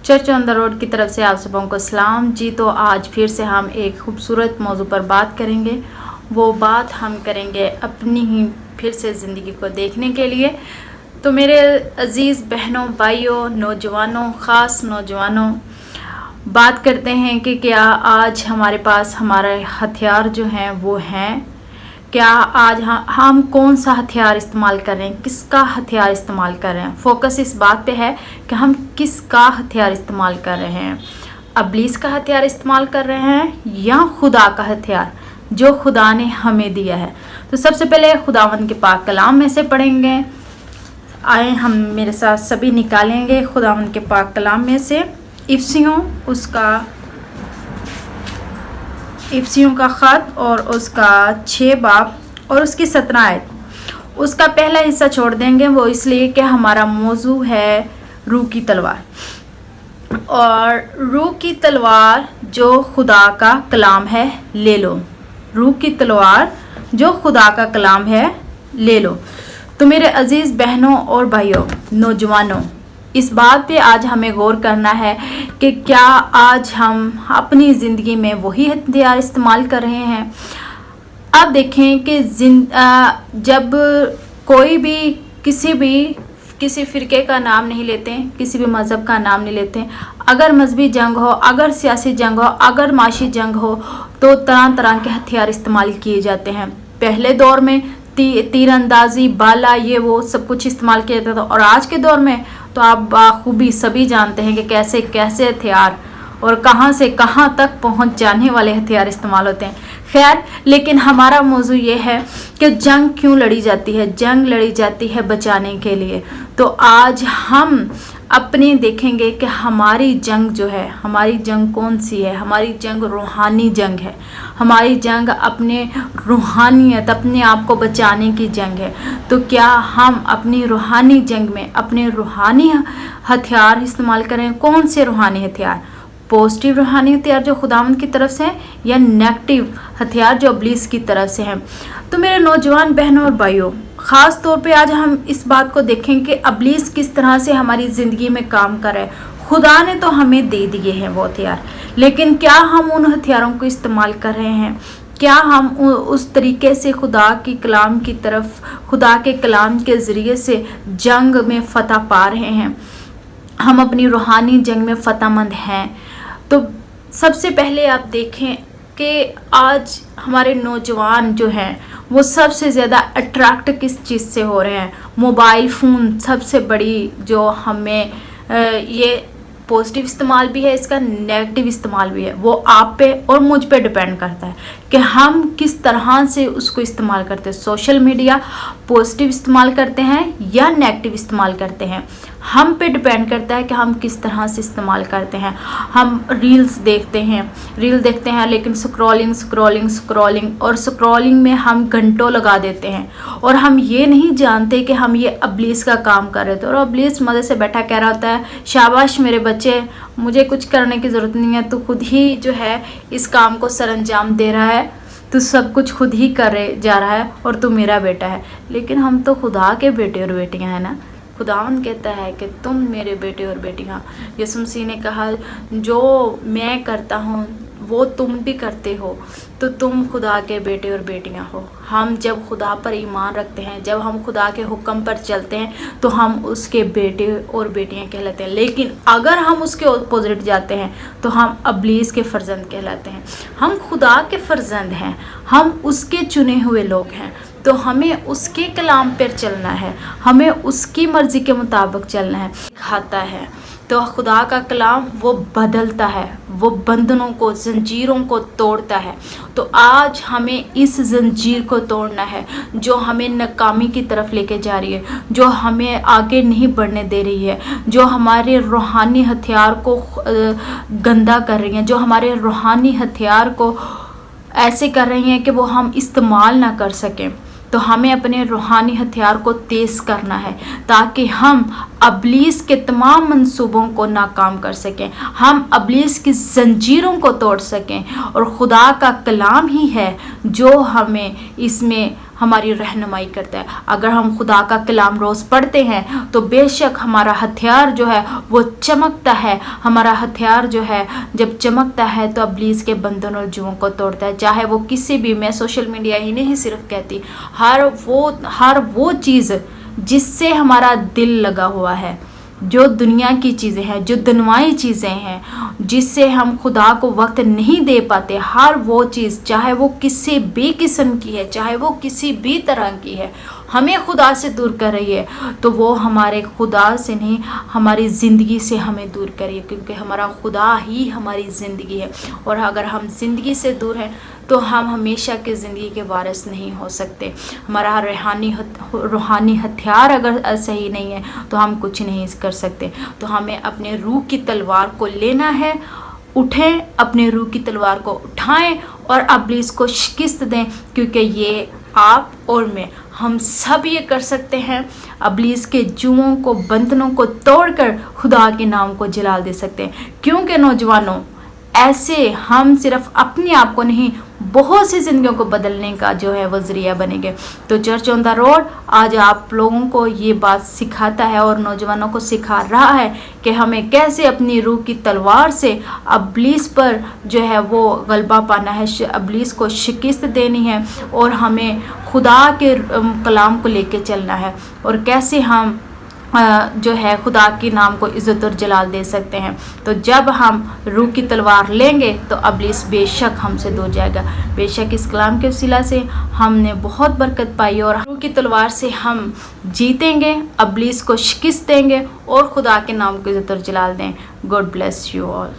Church on the road की तरफ से आप सबों को सलाम जी। तो आज फिर से हम एक खूबसूरत मौजू पर बात करेंगे। वो बात हम करेंगे अपनी ही फिर से ज़िंदगी को देखने के लिए। तो मेरे अज़ीज़ बहनों, भाइयों, नौजवानों, ख़ास नौजवानों, बात करते हैं कि क्या आज हमारे पास हमारे हथियार जो हैं वो हैं। क्या आज हम कौन सा हथियार इस्तेमाल कर रहे हैं, किसका हथियार इस्तेमाल कर रहे हैं। फोकस इस बात पे है कि हम किसका हथियार इस्तेमाल कर रहे हैं। इब्लीस का हथियार इस्तेमाल कर रहे हैं या खुदा का हथियार जो खुदा ने हमें दिया है। तो सबसे पहले खुदावंद के पाक कलाम में से पढ़ेंगे। आए हम मेरे साथ सभी निकालेंगे खुदावंद के पाक कलाम में से इफ्सियों का ख़त और उसका 6 बाब और उसकी 17 आयत। उसका पहला हिस्सा छोड़ देंगे, वो इसलिए कि हमारा मौजू है रूह की तलवार। और रूह की तलवार जो खुदा का कलाम है ले लो। रूह की तलवार जो खुदा का कलाम है ले लो। तो मेरे अज़ीज़ बहनों और भाइयों, नौजवानों, इस बात पे आज हमें गौर करना है कि क्या आज हम अपनी ज़िंदगी में वही हथियार इस्तेमाल कर रहे हैं। अब देखें कि जब कोई भी किसी फ़िरके का नाम नहीं लेते, किसी भी मज़हब का नाम नहीं लेते, अगर मजहबी जंग हो, अगर सियासी जंग हो, अगर माशी जंग हो, तो तरह तरह के हथियार इस्तेमाल किए जाते हैं। पहले दौर में तीरंदाजी, बाला, ये वो सब कुछ इस्तेमाल किया जाता था। और आज के दौर में तो आप बाखूबी सभी जानते हैं कि कैसे कैसे हथियार और कहां से कहां तक पहुंच जाने वाले हथियार इस्तेमाल होते हैं। खैर, लेकिन हमारा मौजू ये है कि जंग क्यों लड़ी जाती है। जंग लड़ी जाती है बचाने के लिए। तो आज हम अपने देखेंगे कि हमारी जंग जो है, हमारी जंग कौन सी है। हमारी जंग रूहानी जंग है। हमारी जंग अपने रूहानियत, अपने आप को बचाने की जंग है। तो क्या हम अपनी रूहानी जंग में अपने रूहानी हथियार इस्तेमाल करें। कौन से रूहानी हथियार? पॉजिटिव रूहानी हथियार जो खुदावंद की तरफ से हैं, या नेगेटिव हथियार जो इब्लीस की तरफ से हैं। तो मेरे नौजवान बहनों और भाइयों, ख़ास तौर पे आज हम इस बात को देखें कि इब्लीस किस तरह से हमारी ज़िंदगी में काम कर रहा है। खुदा ने तो हमें दे दिए हैं वो हथियार, लेकिन क्या हम उन हथियारों को इस्तेमाल कर रहे हैं। क्या हम उस तरीके से खुदा की कलाम की तरफ, खुदा के कलाम के ज़रिए से जंग में फ़तह पा रहे हैं। हम अपनी रूहानी जंग में फ़तहमंद हैं। तो सबसे पहले आप देखें कि आज हमारे नौजवान जो हैं वो सबसे ज़्यादा अट्रैक्ट किस चीज़ से हो रहे हैं। मोबाइल फ़ोन सबसे बड़ी जो हमें ये पॉजिटिव इस्तेमाल भी है, इसका नेगेटिव इस्तेमाल भी है। वो आप पे और मुझ पे डिपेंड करता है कि हम किस तरह से उसको इस्तेमाल करते हैं। सोशल मीडिया पॉजिटिव इस्तेमाल करते हैं या नेगेटिव इस्तेमाल करते हैं, हम पे डिपेंड करता है कि हम किस तरह से इस्तेमाल करते हैं। हम रील देखते हैं लेकिन स्क्रॉलिंग और स्क्रॉलिंग में हम घंटों लगा देते हैं और हम ये नहीं जानते कि हम ये इब्लीस का काम कर रहे थे। और इब्लीस मज़े से बैठा कह रहा होता है, शाबाश मेरे बच्चे, मुझे कुछ करने की ज़रूरत नहीं है, तो खुद ही जो है इस काम को सरअंजाम दे रहा है, तो सब कुछ खुद ही करे जा रहा है और तू मेरा बेटा है। लेकिन हम तो खुदा के बेटे और बेटियां हैं ना। खुदावंद कहता है कि तुम मेरे बेटे और बेटियां। यीशु मसीह ने कहा, जो मैं करता हूँ वो तुम भी करते हो, तो तुम खुदा के बेटे और बेटियां हो। हम जब खुदा पर ईमान रखते हैं, जब हम खुदा के हुक्म पर चलते हैं, तो हम उसके बेटे और बेटियां कहलाते हैं। लेकिन अगर हम उसके अपोजिट जाते हैं तो हम इब्लीस के फर्जंद कहलाते हैं। हम खुदा के फर्जंद हैं, हम उसके चुने हुए लोग हैं। तो हमें उसके कलाम पर चलना है, हमें उसकी मर्ज़ी के मुताबिक चलना है। खाता है तो खुदा का कलाम वो बदलता है, वो बंधनों को, जंजीरों को तोड़ता है। तो आज हमें इस जंजीर को तोड़ना है जो हमें नाकामी की तरफ लेके जा रही है, जो हमें आगे नहीं बढ़ने दे रही है, जो हमारे रूहानी हथियार को गंदा कर रही हैं, जो हमारे रूहानी हथियार को ऐसे कर रही हैं कि वो हम इस्तेमाल ना कर सकें। तो हमें अपने रूहानी हथियार को तेज़ करना है ताकि हम इब्लीस के तमाम मंसूबों को नाकाम कर सकें, हम इब्लीस की जंजीरों को तोड़ सकें। और खुदा का कलाम ही है जो हमें इसमें ہماری رہنمائی کرتا ہے. اگر ہم خدا کا کلام روز پڑھتے ہیں تو بے شک ہمارا ہتھیار جو ہے وہ چمکتا ہے. ہمارا ہتھیار جو ہے جب چمکتا ہے تو ابلیس کے بندھن اور جوؤں کو توڑتا ہے. چاہے وہ کسی بھی, میں سوشل میڈیا ہی نہیں صرف کہتی, ہر وہ چیز جس سے ہمارا دل لگا ہوا ہے, جو دنیا کی چیزیں ہیں, جو دنیاوی چیزیں ہیں, جس سے ہم خدا کو وقت نہیں دے پاتے, ہر وہ چیز چاہے وہ کسی بھی قسم کی ہے, چاہے وہ کسی بھی طرح کی ہے, ہمیں خدا سے دور کر رہی ہے, تو وہ ہمارے خدا سے نہیں, ہماری زندگی سے ہمیں دور کریے, کیونکہ ہمارا خدا ہی ہماری زندگی ہے. اور اگر ہم زندگی سے دور ہیں تو ہم ہمیشہ کی زندگی کے وارث نہیں ہو سکتے. ہمارا روحانی ہتھیار اگر صحیح نہیں ہے تو ہم کچھ نہیں کر سکتے. تو ہمیں اپنے روح کی تلوار کو لینا ہے. اٹھیں, اپنے روح کی تلوار کو اٹھائیں اور ابلیس کو شکست دیں, کیونکہ یہ آپ اور میں, ہم سب یہ کر سکتے ہیں. ابلیس کے جوؤں کو, بندھنوں کو توڑ کر خدا کے نام کو جلال دے سکتے ہیں. کیونکہ نوجوانوں, ایسے ہم صرف اپنے آپ کو نہیں, بہت سی زندگیوں کو بدلنے کا جو ہے وہ ذریعہ بنیں گے. تو چرچ آن دا روڈ آج آپ لوگوں کو یہ بات سکھاتا ہے اور نوجوانوں کو سکھا رہا ہے کہ ہمیں کیسے اپنی روح کی تلوار سے ابلیس پر جو ہے وہ غلبہ پانا ہے, ابلیس کو شکست دینی ہے, اور ہمیں خدا کے کلام کو لے کے چلنا ہے, اور کیسے ہم جو ہے خدا کے نام کو عزت اور جلال دے سکتے ہیں. تو جب ہم روح کی تلوار لیں گے تو ابلیس بے شک ہم سے دور جائے گا. بے شک اس کلام کے وسیلہ سے ہم نے بہت برکت پائی, اور روح کی تلوار سے ہم جیتیں گے, ابلیس کو شکست دیں گے, اور خدا کے نام کو عزت اور جلال دیں. God bless you all.